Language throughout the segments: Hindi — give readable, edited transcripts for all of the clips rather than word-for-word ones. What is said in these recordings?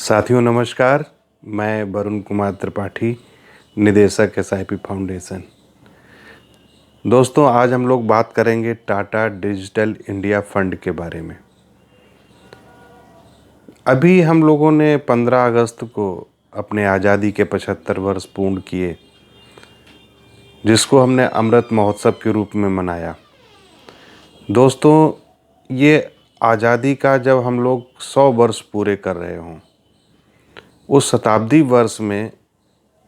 साथियों नमस्कार। मैं वरुण कुमार त्रिपाठी, निदेशक एसआईपी फाउंडेशन। दोस्तों, आज हम लोग बात करेंगे टाटा डिजिटल इंडिया फंड के बारे में। अभी हम लोगों ने 15 अगस्त को अपने आज़ादी के 75 वर्ष पूर्ण किए, जिसको हमने अमृत महोत्सव के रूप में मनाया। दोस्तों, ये आज़ादी का जब हम लोग 100 वर्ष पूरे कर रहे हों, उस शताब्दी वर्ष में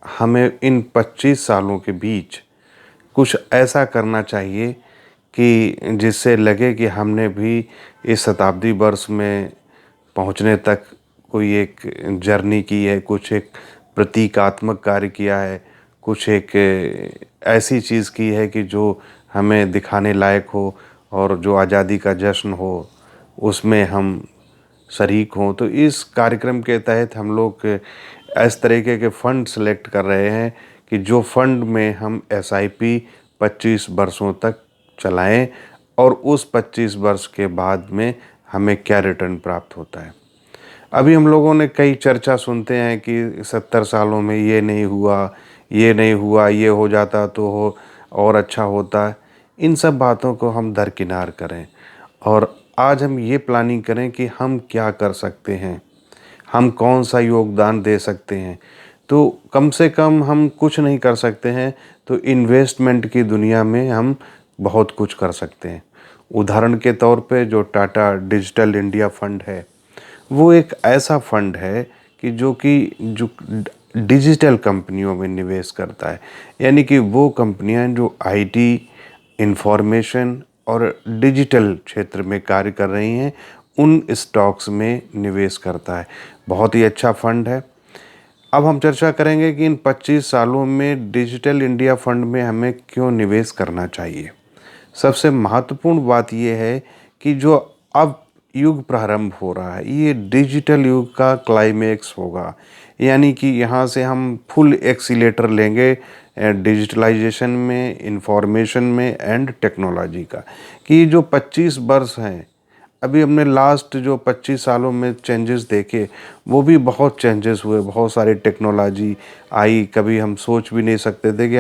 हमें इन 25 सालों के बीच कुछ ऐसा करना चाहिए कि जिससे लगे कि हमने भी इस शताब्दी वर्ष में पहुंचने तक कोई एक जर्नी की है, कुछ एक प्रतीकात्मक कार्य किया है, कुछ एक ऐसी चीज़ की है कि जो हमें दिखाने लायक हो और जो आज़ादी का जश्न हो उसमें हम शरीक हों। तो इस कार्यक्रम के तहत हम लोग इस तरीके के फ़ंड सेलेक्ट कर रहे हैं कि जो फ़ंड में हम एसआईपी 25 वर्षों तक चलाएं और उस 25 वर्ष के बाद में हमें क्या रिटर्न प्राप्त होता है। अभी हम लोगों ने कई चर्चा सुनते हैं कि 70 सालों में ये नहीं हुआ, ये नहीं हुआ, ये हो जाता तो हो और अच्छा होता। इन सब बातों को हम दरकिनार करें और आज हम ये प्लानिंग करें कि हम क्या कर सकते हैं, हम कौन सा योगदान दे सकते हैं। तो कम से कम हम कुछ नहीं कर सकते हैं तो इन्वेस्टमेंट की दुनिया में हम बहुत कुछ कर सकते हैं। उदाहरण के तौर पे जो टाटा डिजिटल इंडिया फंड है, वो एक ऐसा फंड है कि जो डिजिटल कंपनियों में निवेश करता है। यानी कि वो कंपनियां जो आईटी, इंफॉर्मेशन और डिजिटल क्षेत्र में कार्य कर रही हैं, उन स्टॉक्स में निवेश करता है। बहुत ही अच्छा फंड है। अब हम चर्चा करेंगे कि इन 25 सालों में डिजिटल इंडिया फंड में हमें क्यों निवेश करना चाहिए। सबसे महत्वपूर्ण बात यह है कि जो अब युग प्रारंभ हो रहा है, ये डिजिटल युग का क्लाइमेक्स होगा। यानी कि यहाँ से हम फुल एक्सीलेटर लेंगे डिजिटलाइजेशन में, इंफॉर्मेशन में एंड टेक्नोलॉजी का। कि जो 25 वर्ष हैं, अभी हमने लास्ट जो 25 सालों में चेंजेस देखे, वो भी बहुत चेंजेस हुए, बहुत सारी टेक्नोलॉजी आई। कभी हम सोच भी नहीं सकते थे कि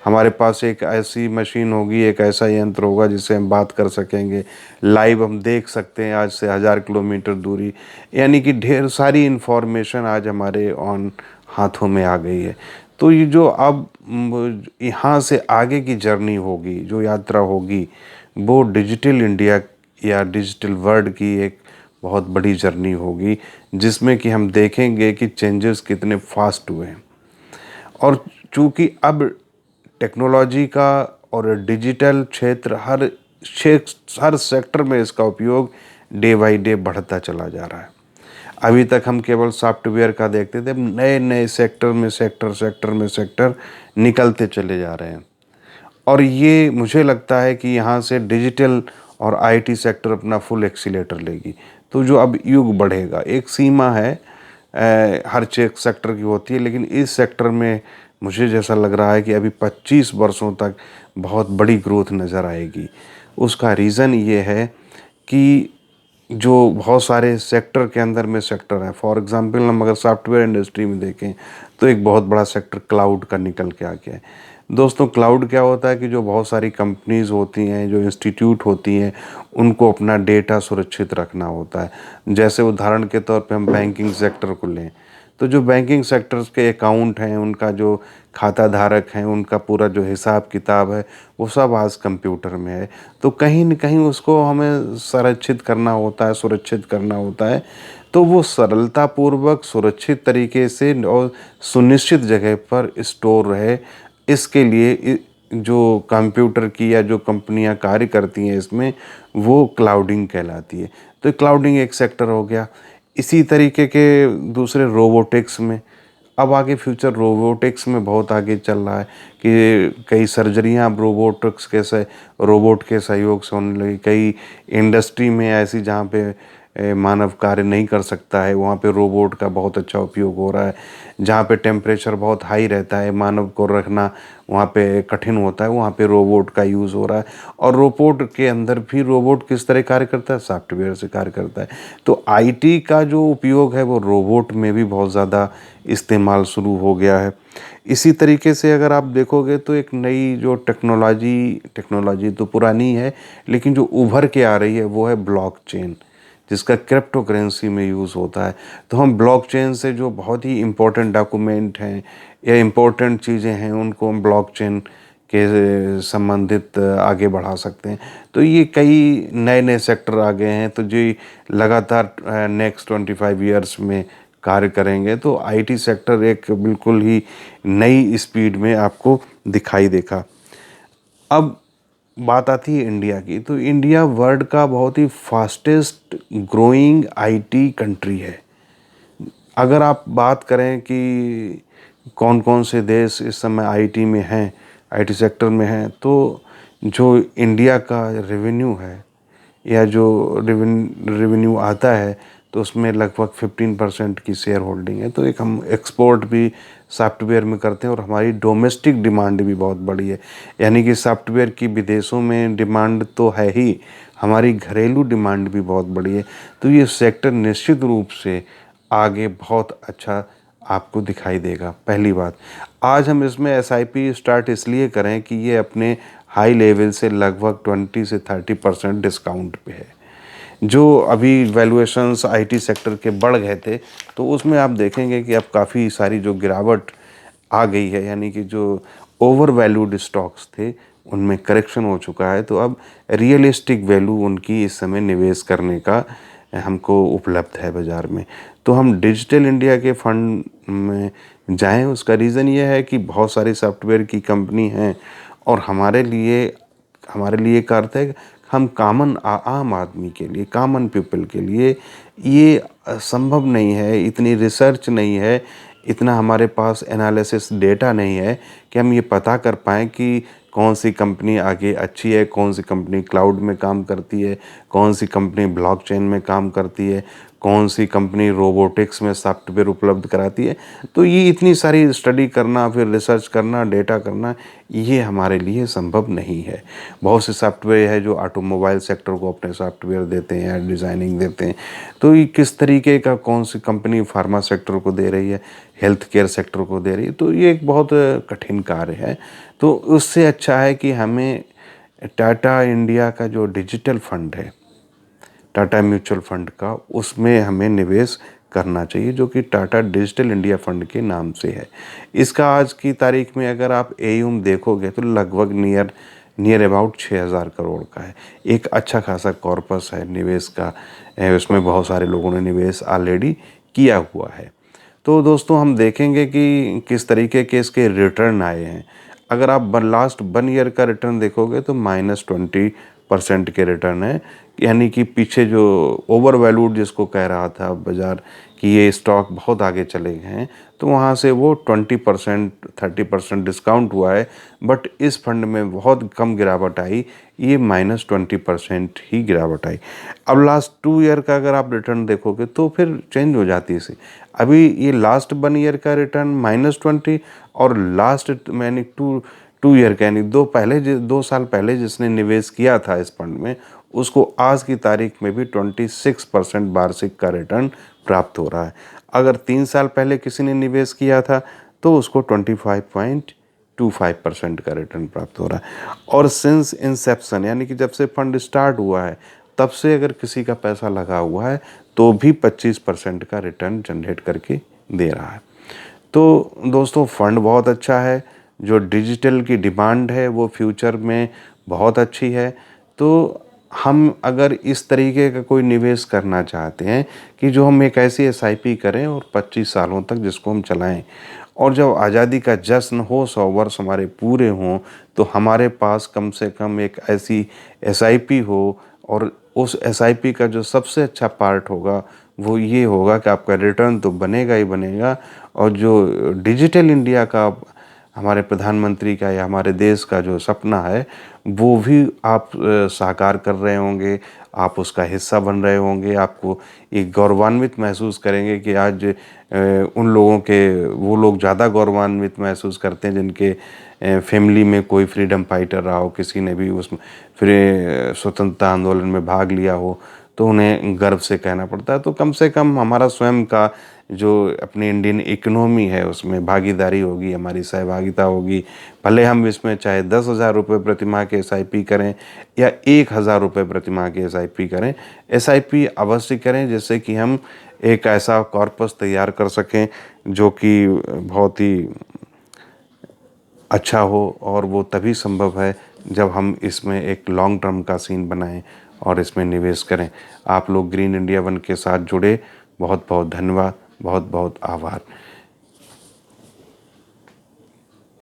हमारे पास एक ऐसी मशीन होगी, एक ऐसा यंत्र होगा जिससे हम बात कर सकेंगे, लाइव हम देख सकते हैं आज से 1000 किलोमीटर दूरी। यानी कि ढेर सारी इन्फॉर्मेशन आज हमारे हाथों में आ गई है। तो ये जो अब यहाँ से आगे की जर्नी होगी, जो यात्रा होगी, वो डिजिटल इंडिया या डिजिटल वर्ल्ड की एक बहुत बड़ी जर्नी होगी, जिसमें कि हम देखेंगे कि चेंजेस कितने फास्ट हुए हैं। और चूँकि अब टेक्नोलॉजी का और डिजिटल क्षेत्र हर सेक्टर में इसका उपयोग डे बाई डे बढ़ता चला जा रहा है। अभी तक हम केवल सॉफ्टवेयर का देखते थे, नए नए सेक्टर निकलते चले जा रहे हैं। और ये मुझे लगता है कि यहाँ से डिजिटल और आईटी सेक्टर अपना फुल एक्सीलेटर लेगी। तो जो अब युग बढ़ेगा, एक सीमा है हर चेक सेक्टर की होती है, लेकिन इस सेक्टर में मुझे जैसा लग रहा है कि अभी 25 वर्षों तक बहुत बड़ी ग्रोथ नज़र आएगी। उसका रीज़न ये है कि जो बहुत सारे सेक्टर के अंदर में सेक्टर हैं। फॉर एग्ज़ाम्पल हम अगर सॉफ्टवेयर इंडस्ट्री में देखें तो एक बहुत बड़ा सेक्टर क्लाउड का निकल के आ गया है। दोस्तों, क्लाउड क्या होता है कि जो बहुत सारी कंपनीज़ होती हैं, जो इंस्टीट्यूट होती हैं, उनको अपना डेटा सुरक्षित रखना होता है। जैसे उदाहरण के तौर पे हम बैंकिंग सेक्टर को लें, तो जो बैंकिंग सेक्टर्स के अकाउंट हैं, उनका जो खाता धारक हैं, उनका पूरा जो हिसाब किताब है, वो सब आज कंप्यूटर में है। तो कहीं न कहीं उसको हमें संरक्षित करना होता है, सुरक्षित करना होता है। तो वो सरलतापूर्वक, सुरक्षित तरीके से और सुनिश्चित जगह पर स्टोर रहे, इसके लिए जो कंप्यूटर की या जो कंपनियां कार्य करती हैं इसमें, वो क्लाउडिंग कहलाती है। तो क्लाउडिंग एक सेक्टर हो गया। इसी तरीके के दूसरे रोबोटिक्स में, अब आगे फ्यूचर रोबोटिक्स में बहुत आगे चल रहा है कि कई सर्जरियां अब रोबोट के सहयोग से होने लगी। कई इंडस्ट्री में ऐसी जहाँ पे मानव कार्य नहीं कर सकता है, वहाँ पे रोबोट का बहुत अच्छा उपयोग हो रहा है। जहाँ पे टेम्परेचर बहुत हाई रहता है, मानव को रखना वहाँ पे कठिन होता है, वहाँ पे रोबोट का यूज़ हो रहा है। और रोबोट के अंदर भी रोबोट किस तरह कार्य करता है, सॉफ्टवेयर से कार्य करता है। तो आईटी का जो उपयोग है वो रोबोट में भी बहुत ज़्यादा इस्तेमाल शुरू हो गया है। इसी तरीके से अगर आप देखोगे तो एक नई जो टेक्नोलॉजी तो पुरानी है, लेकिन जो उभर के आ रही है वो है ब्लॉकचेन, जिसका क्रिप्टो करेंसी में यूज़ होता है। तो हम ब्लॉकचेन से जो बहुत ही इम्पोर्टेंट डॉक्यूमेंट हैं या इम्पोर्टेंट चीज़ें हैं उनको हम ब्लॉकचेन के संबंधित आगे बढ़ा सकते हैं। तो ये कई नए नए सेक्टर आ गए हैं, तो जो लगातार नेक्स्ट 25 ईयर्स में कार्य करेंगे। तो आईटी सेक्टर एक बिल्कुल ही नई स्पीड में आपको दिखाई देगा। अब बात आती है इंडिया की, तो इंडिया वर्ल्ड का बहुत ही फास्टेस्ट ग्रोइंग आईटी कंट्री है। अगर आप बात करें कि कौन कौन से देश इस समय आईटी में हैं, आईटी सेक्टर में हैं, तो जो इंडिया का रेवेन्यू है या जो रेवेन्यू आता है तो उसमें लगभग 15% की शेयर होल्डिंग है। तो एक हम एक्सपोर्ट भी सॉफ्टवेयर में करते हैं और हमारी डोमेस्टिक डिमांड भी बहुत बड़ी है। यानी कि सॉफ्टवेयर की विदेशों में डिमांड तो है ही, हमारी घरेलू डिमांड भी बहुत बड़ी है। तो ये सेक्टर निश्चित रूप से आगे बहुत अच्छा आपको दिखाई देगा। पहली बात, आज हम इसमें एसआईपी स्टार्ट इसलिए करें कि ये अपने हाई लेवल से लगभग 20 से 30% डिस्काउंट पे है। जो अभी वैल्यूएशंस आईटी सेक्टर के बढ़ गए थे, तो उसमें आप देखेंगे कि अब काफ़ी सारी जो गिरावट आ गई है, यानी कि जो ओवर वैल्यूड स्टॉक्स थे उनमें करेक्शन हो चुका है। तो अब रियलिस्टिक वैल्यू उनकी इस समय निवेश करने का हमको उपलब्ध है बाज़ार में। तो हम डिजिटल इंडिया के फंड में जाएं, उसका रीज़न ये है कि बहुत सारी सॉफ्टवेयर की कंपनी हैं और हमारे लिए का अर्थ है हम आम आदमी के लिए, कॉमन पीपल के लिए ये संभव नहीं है, इतनी रिसर्च नहीं है, इतना हमारे पास एनालिसिस डेटा नहीं है कि हम ये पता कर पाएँ कि कौन सी कंपनी आगे अच्छी है, कौन सी कंपनी क्लाउड में काम करती है, कौन सी कंपनी ब्लॉकचेन में काम करती है, कौन सी कंपनी रोबोटिक्स में सॉफ्टवेयर उपलब्ध कराती है। तो ये इतनी सारी स्टडी करना, फिर रिसर्च करना, डेटा करना, ये हमारे लिए संभव नहीं है। बहुत से सॉफ्टवेयर है जो ऑटोमोबाइल सेक्टर को अपने सॉफ्टवेयर देते हैं या डिज़ाइनिंग देते हैं। तो ये किस तरीके का कौन सी कंपनी फार्मा सेक्टर को दे रही है, हेल्थ केयर सेक्टर को दे रही है, तो ये एक बहुत कठिन कार्य है। तो उससे अच्छा है कि हमें टाटा इंडिया का जो डिजिटल फंड है, टाटा म्यूचुअल फंड का, उसमें हमें निवेश करना चाहिए, जो कि टाटा डिजिटल इंडिया फंड के नाम से है। इसका आज की तारीख में अगर आप एयूम देखोगे तो लगभग नियर अबाउट 6,000 करोड़ का है। एक अच्छा खासा कॉर्पस है निवेश का, उसमें बहुत सारे लोगों ने निवेश ऑलरेडी किया हुआ है। तो दोस्तों हम देखेंगे कि किस तरीके के इसके रिटर्न आए हैं। अगर आप लास्ट 1 ईयर का रिटर्न देखोगे तो -20% के रिटर्न है। यानी कि पीछे जो ओवर वैल्यूड जिसको कह रहा था बाज़ार कि ये स्टॉक बहुत आगे चले गए हैं, तो वहाँ से वो 20% 30% डिस्काउंट हुआ है। बट इस फंड में बहुत कम गिरावट आई, ये -20% ही गिरावट आई। अब लास्ट 2 ईयर का अगर आप रिटर्न देखोगे तो फिर चेंज हो जाती है इसे। अभी ये लास्ट 1 ईयर का रिटर्न -20 और लास्ट मैंने टू ईयर का, यानी 2 साल पहले जिसने निवेश किया था इस फंड में, उसको आज की तारीख में भी 26% वार्षिक का रिटर्न प्राप्त हो रहा है। अगर 3 साल पहले किसी ने निवेश किया था तो उसको 25.25% का रिटर्न प्राप्त हो रहा है। और सिंस इंसेप्शन, यानी कि जब से फंड स्टार्ट हुआ है तब से अगर किसी का पैसा लगा हुआ है तो भी 25% का रिटर्न जनरेट करके दे रहा है। तो दोस्तों फंड बहुत अच्छा है। जो डिजिटल की डिमांड है वो फ्यूचर में बहुत अच्छी है। तो हम अगर इस तरीके का कोई निवेश करना चाहते हैं कि जो हम एक ऐसी एसआईपी करें और 25 सालों तक जिसको हम चलाएं, और जब आज़ादी का जश्न हो, 100 वर्ष हमारे पूरे हों, तो हमारे पास कम से कम एक ऐसी एसआईपी हो, और उस एसआईपी का जो सबसे अच्छा पार्ट होगा वो ये होगा कि आपका रिटर्न तो बनेगा ही बनेगा, और जो डिजिटल इंडिया का हमारे प्रधानमंत्री का या हमारे देश का जो सपना है वो भी आप साकार कर रहे होंगे, आप उसका हिस्सा बन रहे होंगे। आपको एक गौरवान्वित महसूस करेंगे कि आज उन लोगों के वो लोग ज़्यादा गौरवान्वित महसूस करते हैं जिनके फैमिली में कोई फ्रीडम फाइटर रहा हो, किसी ने भी उसमें फिर स्वतंत्रता आंदोलन में भाग लिया हो, तो उन्हें गर्व से कहना पड़ता है। तो कम से कम हमारा स्वयं का जो अपनी इंडियन इकोनॉमी है उसमें भागीदारी होगी, हमारी सहभागिता होगी। भले हम इसमें चाहे 10,000 रुपये प्रति माह के एसआईपी करें या 1,000 रुपये प्रति माह के एसआईपी करें, एसआईपी अवश्य करें, जिससे कि हम एक ऐसा कॉर्पस तैयार कर सकें जो कि बहुत ही अच्छा हो। और वो तभी संभव है जब हम इसमें एक लॉन्ग टर्म का सीन बनाएं और इसमें निवेश करें। आप लोग ग्रीन इंडिया वन के साथ जुड़े, बहुत बहुत धन्यवाद, बहुत बहुत आभार।